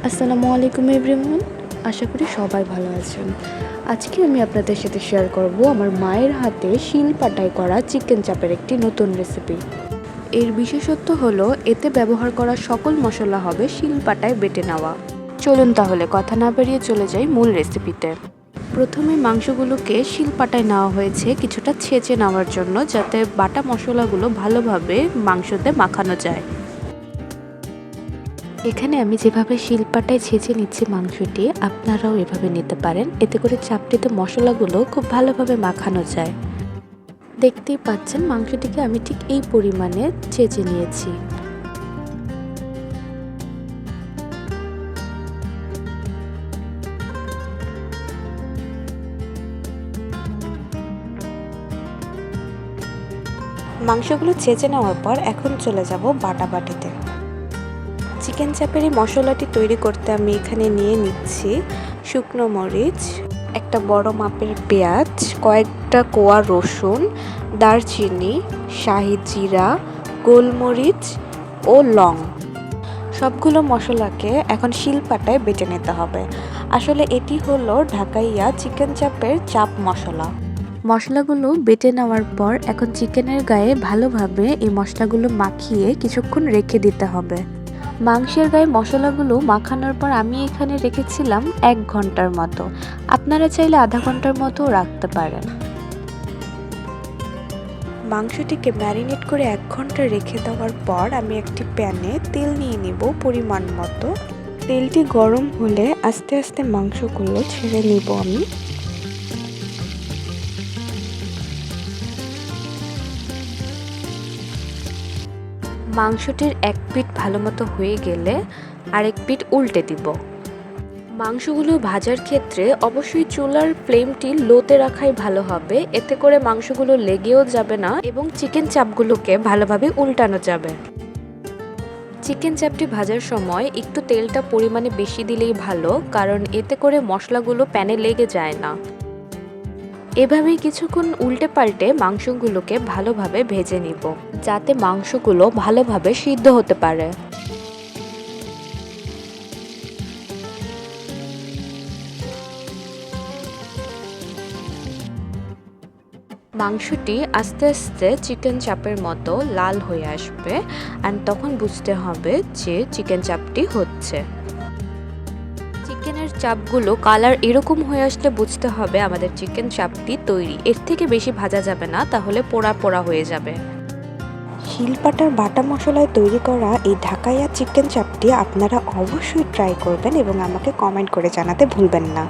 আসসালামু আলাইকুম এভরিওয়ান। আশা করি সবাই ভালো আছেন। আজকে আমি আপনাদের সাথে শেয়ার করব আমার মায়ের হাতে শিলপাটায় করা চিকেন চাপের একটি নতুন রেসিপি। এর বিশেষত্ব হলো এতে ব্যবহার করা সকল মশলা হবে শিলপাটায় বেটে নেওয়া। চলুন তাহলে কথা না বাড়িয়ে চলে যাই মূল রেসিপিতে। প্রথমে মাংসগুলোকে শিলপাটায় নেওয়া হয়েছে কিছুটা ছেঁচে নেওয়ার জন্য, যাতে বাটা মশলাগুলো ভালোভাবে মাংসতে মাখানো যায়। এখানে আমি যেভাবে শিলপাটায় ছেঁচে নিচ্ছি মাংসটি, আপনারাও এভাবে নিতে পারেন। এতে করে চাপটিতে মশলাগুলো খুব ভালোভাবে মাখানো যায়। দেখতেই পাচ্ছেন মাংসটিকে আমি ঠিক এই পরিমাণে ছেঁচে নিয়েছি। মাংসগুলো ছেঁচে নেওয়ার পর এখন চলে যাব বাটাবাটিতে। চিকেন চাপের এই মশলাটি তৈরি করতে আমি এখানে নিয়ে নিচ্ছি শুকনো মরিচ, একটা বড় মাপের পেঁয়াজ, কয়েকটা কোয়া রসুন, দারচিনি, শাহি জিরা, গোলমরিচ ও লং। সবগুলো মশলাকে এখন শিলপাটায় বেটে নিতে হবে। আসলে এটি হলো ঢাকাইয়া চিকেন চাপের চাপ মশলা। মশলাগুলো বেটে নেওয়ার পর এখন চিকেনের গায়ে ভালোভাবে এই মশলাগুলো মাখিয়ে কিছুক্ষণ রেখে দিতে হবে। মাংসের গায়ে মশলাগুলো মাখানোর পর আমি এখানে রেখেছিলাম 1 ঘন্টার মতো। আপনারা চাইলে আধা ঘন্টার মতো রাখতে পারেন। মাংসটিকে ম্যারিনেট করে 1 ঘন্টা রেখে দেওয়ার পর আমি একটি প্যানে তেল নিয়ে নিব পরিমাণ মতো। তেলটি গরম হলে আস্তে আস্তে মাংসগুলো ছেড়ে নিব আমি। মাংসটির এক পিঠ ভালো মতো হয়ে গেলে আরেক পিঠ উল্টে দিব। মাংসগুলো ভাজার ক্ষেত্রে অবশ্যই চুলার ফ্লেমটি লোতে রাখাই ভালো হবে। এতে করে মাংসগুলো লেগেও যাবে না এবং চিকেন চাপগুলোকে ভালোভাবে উল্টানো যাবে। চিকেন চাপটি ভাজার সময় একটু তেলটা পরিমাণে বেশি দিলেই ভালো, কারণ এতে করে মশলাগুলো প্যানে লেগে যায় না। এভাবেই কিছুক্ষণ উল্টে পাল্টে মাংসগুলোকে ভালোভাবে ভেজে নিব, যাতে মাংসগুলো ভালোভাবে সিদ্ধ হতে পারে। মাংসটি আস্তে আস্তে চিকেন চাপের মতো লাল হয়ে আসবে, অ্যান্ড তখন বুঝতে হবে যে চিকেন চাপটি হচ্ছে। চিকেনের চাপগুলো কালার এরকম হয়ে আসলে বুঝতে হবে আমাদের চিকেন চাপটি তৈরি। এর থেকে বেশি ভাজা যাবে না, তাহলে পোড়া পোড়া হয়ে যাবে। শিলপাটার বাটা মশলায় তৈরি করা এই ঢাকাইয়া চিকেন চাপটি আপনারা অবশ্যই ট্রাই করবেন এবং আমাকে কমেন্ট করে জানাতে ভুলবেন না।